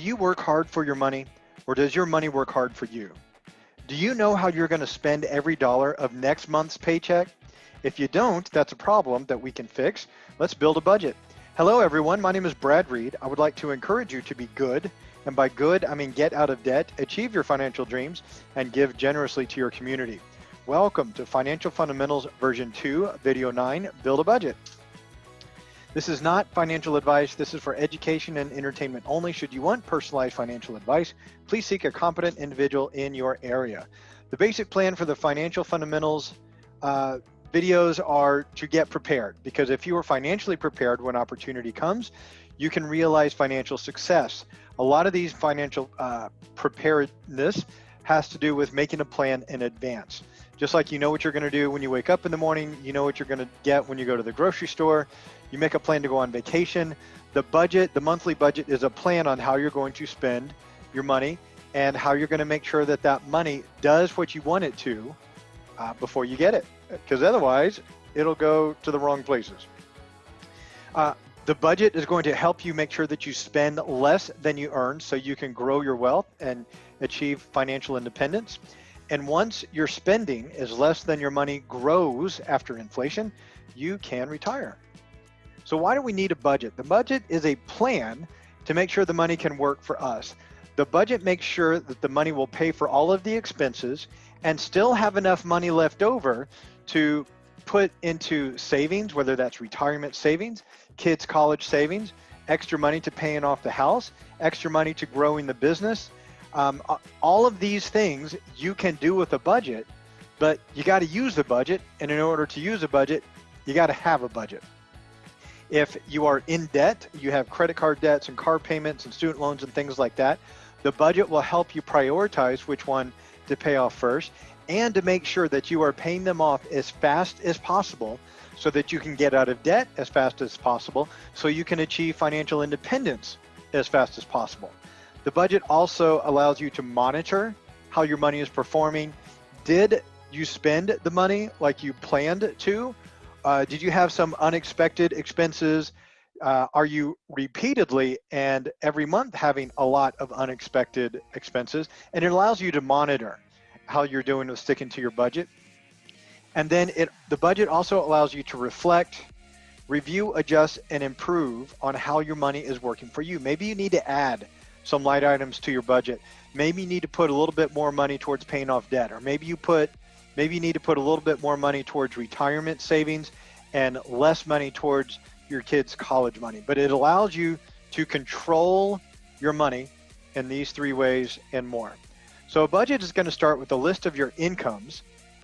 you work hard for your money, or does your money work hard for you? Do you know how you're going to spend every dollar of next month's paycheck? If you don't, that's a problem that we can fix. Let's build a budget. Hello, everyone. My name is Brad Reed. I would like to encourage you to be good. And by good, I mean get out of debt, achieve your financial dreams, and give generously to your community. Welcome to Financial Fundamentals version 2, video 9, Build a Budget. This is not financial advice. This is for education and entertainment only. Should you want personalized financial advice, please seek a competent individual in your area. The basic plan for the Financial Fundamentals videos are to get prepared, because if you are financially prepared when opportunity comes, you can realize financial success. A lot of these financial preparedness has to do with making a plan in advance. Just like you know what you're going to do when you wake up in the morning, you know what you're going to get when you go to the grocery store, you make a plan to go on vacation. The budget, the monthly budget, is a plan on how you're going to spend your money and how you're going to make sure that that money does what you want it to before you get it, because otherwise it'll go to the wrong places. The budget is going to help you make sure that you spend less than you earn so you can grow your wealth and achieve financial independence. And once your spending is less than your money grows after inflation, you can retire. So why do we need a budget? The budget is a plan to make sure the money can work for us. The budget makes sure that the money will pay for all of the expenses and still have enough money left over to put into savings, whether that's retirement savings, kids' college savings, extra money to paying off the house, extra money to growing the business. All of these things you can do with a budget, but you got to use the budget. And in order to use a budget, you got to have a budget. If you are in debt, you have credit card debts and car payments and student loans and things like that, the budget will help you prioritize which one to pay off first and to make sure that you are paying them off as fast as possible so that you can get out of debt as fast as possible so you can achieve financial independence as fast as possible. The budget also allows you to monitor how your money is performing. Did you spend the money like you planned to? Did you have some unexpected expenses? Are you repeatedly and every month having a lot of unexpected expenses? And it allows you to monitor how you're doing with sticking to your budget. And then the budget also allows you to reflect, review, adjust, and improve on how your money is working for you. Maybe you need to add some light items to your budget. Maybe you need to put a little bit more money towards paying off debt, or maybe you need to put a little bit more money towards retirement savings and less money towards your kids' college money. But it allows you to control your money in these 3 ways and more. So a budget is going to start with a list of your incomes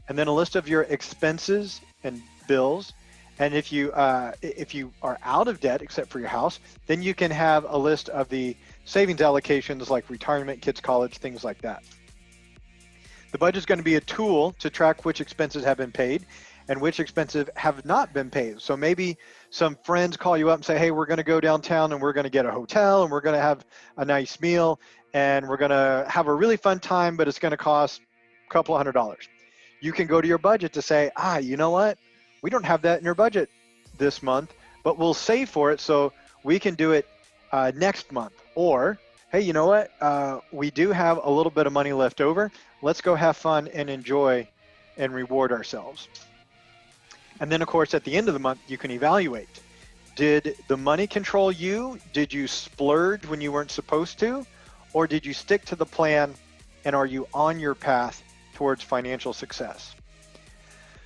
and then a list of your expenses and bills. And if you are out of debt, except for your house, then you can have a list of the savings allocations like retirement, kids' college, things like that. The budget is going to be a tool to track which expenses have been paid and which expenses have not been paid. So maybe some friends call you up and say, hey, we're going to go downtown and we're going to get a hotel and we're going to have a nice meal and we're going to have a really fun time, but it's going to cost a couple $100. You can go to your budget to say, you know what? We don't have that in your budget this month, but we'll save for it so we can do it next month. Or, hey, you know what? We do have a little bit of money left over. Let's go have fun and enjoy and reward ourselves. And then, of course, at the end of the month, you can evaluate. Did the money control you? Did you splurge when you weren't supposed to? Or did you stick to the plan, and are you on your path towards financial success?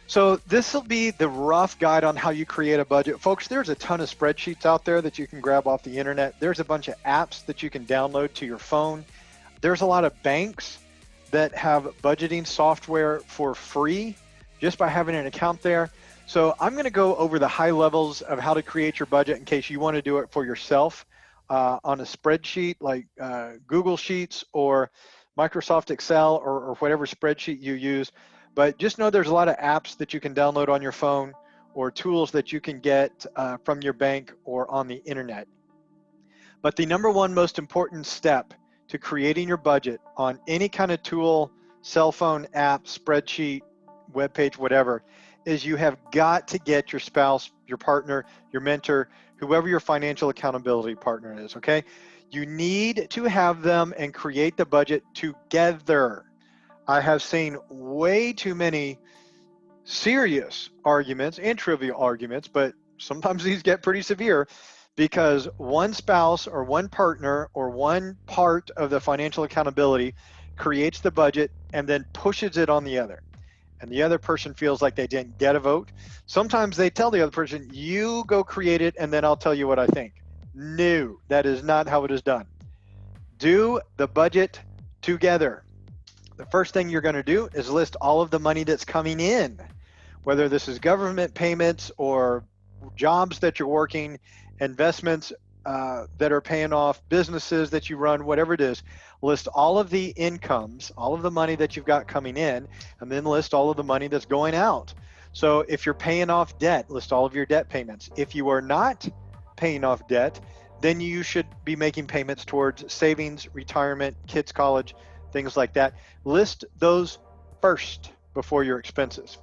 So this will be the rough guide on how you create a budget. Folks, there's a ton of spreadsheets out there that you can grab off the internet. There's a bunch of apps that you can download to your phone. There's a lot of banks that have budgeting software for free just by having an account there. So I'm going to go over the high levels of how to create your budget in case you want to do it for yourself on a spreadsheet like Google Sheets or Microsoft Excel or whatever spreadsheet you use. But just know there's a lot of apps that you can download on your phone or tools that you can get from your bank or on the internet. But the number one most important step to creating your budget on any kind of tool, cell phone app, spreadsheet, webpage, whatever, is you have got to get your spouse, your partner, your mentor, whoever your financial accountability partner is, okay? You need to have them and create the budget together. I have seen way too many serious arguments and trivial arguments, but sometimes these get pretty severe because one spouse or one partner or one part of the financial accountability creates the budget and then pushes it on the other. And the other person feels like they didn't get a vote. Sometimes they tell the other person, you go create it and then I'll tell you what I think. No, that is not how it is done. Do the budget together. The first thing you're going to do is list all of the money that's coming in, whether this is government payments or jobs that you're working, investments that are paying off, businesses that you run, whatever it is. List all of the incomes, all of the money that you've got coming in, and then list all of the money that's going out. So if you're paying off debt, list all of your debt payments. If you are not paying off debt, then you should be making payments towards savings, retirement, kids' college, things like that. List those first before your expenses.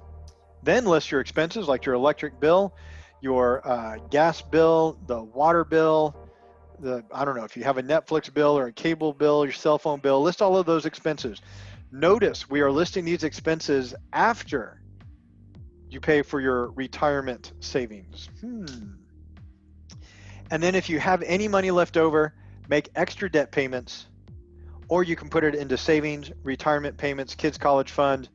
Then list your expenses like your electric bill, your gas bill, the water bill, I don't know, if you have a Netflix bill or a cable bill, your cell phone bill, list all of those expenses. Notice we are listing these expenses after you pay for your retirement savings. And then if you have any money left over, make extra debt payments, or you can put it into savings, retirement payments, kids' college fund,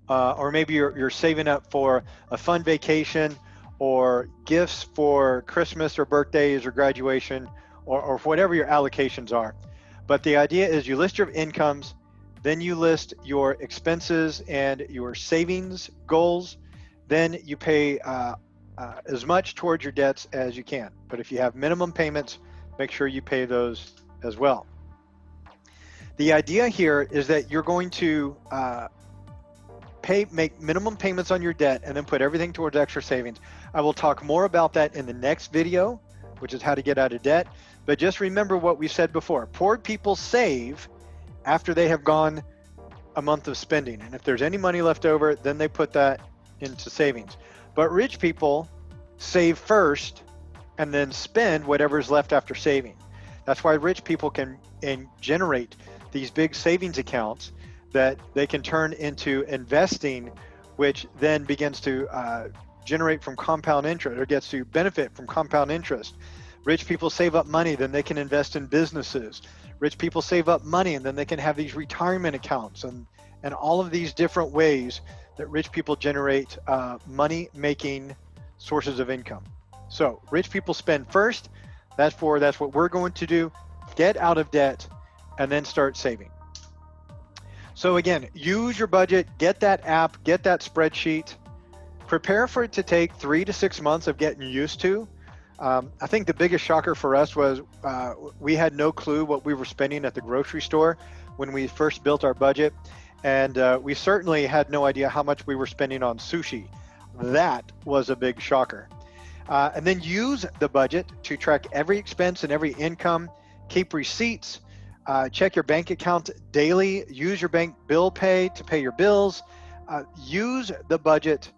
or maybe you're saving up for a fun vacation or gifts for Christmas or birthdays or graduation, or whatever your allocations are. But the idea is you list your incomes, then you list your expenses and your savings goals, then you pay as much towards your debts as you can. But if you have minimum payments, make sure you pay those as well. The idea here is that you're going to make minimum payments on your debt and then put everything towards extra savings. I will talk more about that in the next video, which is how to get out of debt. But just remember what we said before. Poor people save after they have gone a month of spending. And if there's any money left over, then they put that into savings. But rich people save first and then spend whatever's left after saving. That's why rich people can generate these big savings accounts that they can turn into investing, which then begins to generate from compound interest, or gets to benefit from compound interest. Rich people save up money, then they can invest in businesses. Rich people save up money, and then they can have these retirement accounts and all of these different ways that rich people generate money-making sources of income. So rich people spend first. That's what we're going to do. Get out of debt and then start saving. So again, use your budget, get that app, get that spreadsheet, prepare for it to take 3 to 6 months of getting used to. I think the biggest shocker for us was we had no clue what we were spending at the grocery store when we first built our budget. And we certainly had no idea how much we were spending on sushi. That was a big shocker. And then use the budget to track every expense and every income, keep receipts, check your bank account daily, use your bank bill pay to pay your bills, use the budget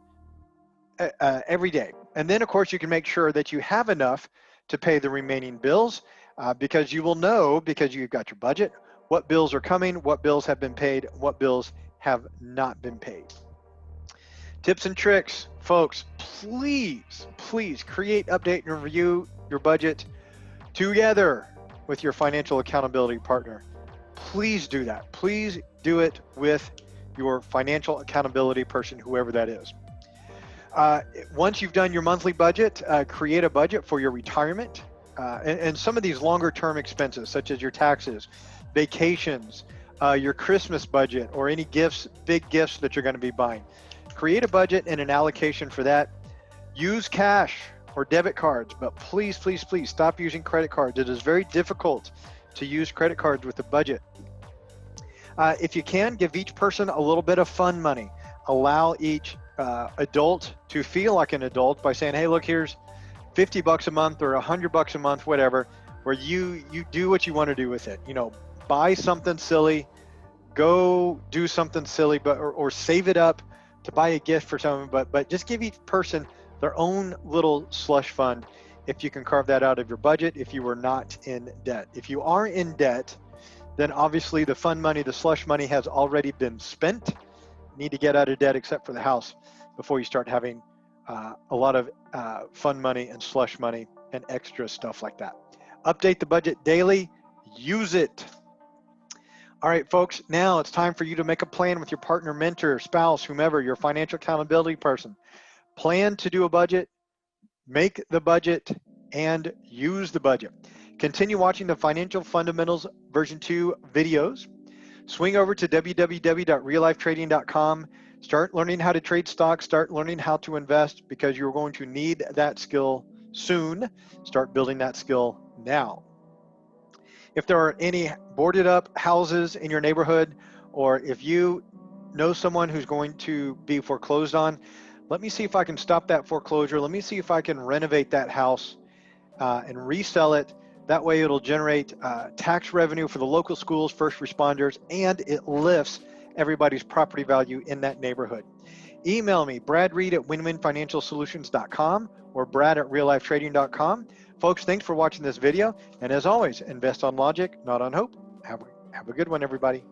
every day. And then of course you can make sure that you have enough to pay the remaining bills because you will know, because you've got your budget, what bills are coming, what bills have been paid, what bills have not been paid. Tips and tricks, folks, please create, update, and review your budget together with your financial accountability partner. Please do that. Please do it with your financial accountability person, whoever that is. Once you've done your monthly budget, create a budget for your retirement and some of these longer term expenses, such as your taxes, vacations, your Christmas budget, or any gifts, big gifts that you're going to be buying. Create a budget and an allocation for that. Use cash or debit cards, but please stop using credit cards. It is very difficult to use credit cards with a budget. If you can, give each person a little bit of fun money. Allow each adult to feel like an adult by saying, hey, look, here's $50 a month or $100 a month, whatever, where you do what you want to do with it. You know, buy something silly, go do something silly, or save it up to buy a gift for someone, but just give each person their own little slush fund if you can carve that out of your budget if you were not in debt. If you are in debt, then obviously the fund money, the slush money has already been spent. You need to get out of debt except for the house before you start having a lot of fund money and slush money and extra stuff like that. Update the budget daily, use it. All right, folks, now it's time for you to make a plan with your partner, mentor, spouse, whomever, your financial accountability person. Plan to do a budget, make the budget, and use the budget. Continue watching the Financial Fundamentals version 2 videos. Swing over to www.reallifetrading.com. Start learning how to trade stocks, start learning how to invest, because you're going to need that skill soon. Start building that skill now. If there are any boarded up houses in your neighborhood, or if you know someone who's going to be foreclosed on, let me see if I can stop that foreclosure. Let me see if I can renovate that house and resell it. That way it'll generate tax revenue for the local schools, first responders, and it lifts everybody's property value in that neighborhood. Email me, bradreed@winwinfinancialsolutions.com or brad@reallifetrading.com. Folks, thanks for watching this video. And as always, invest on logic, not on hope. Have a good one, everybody.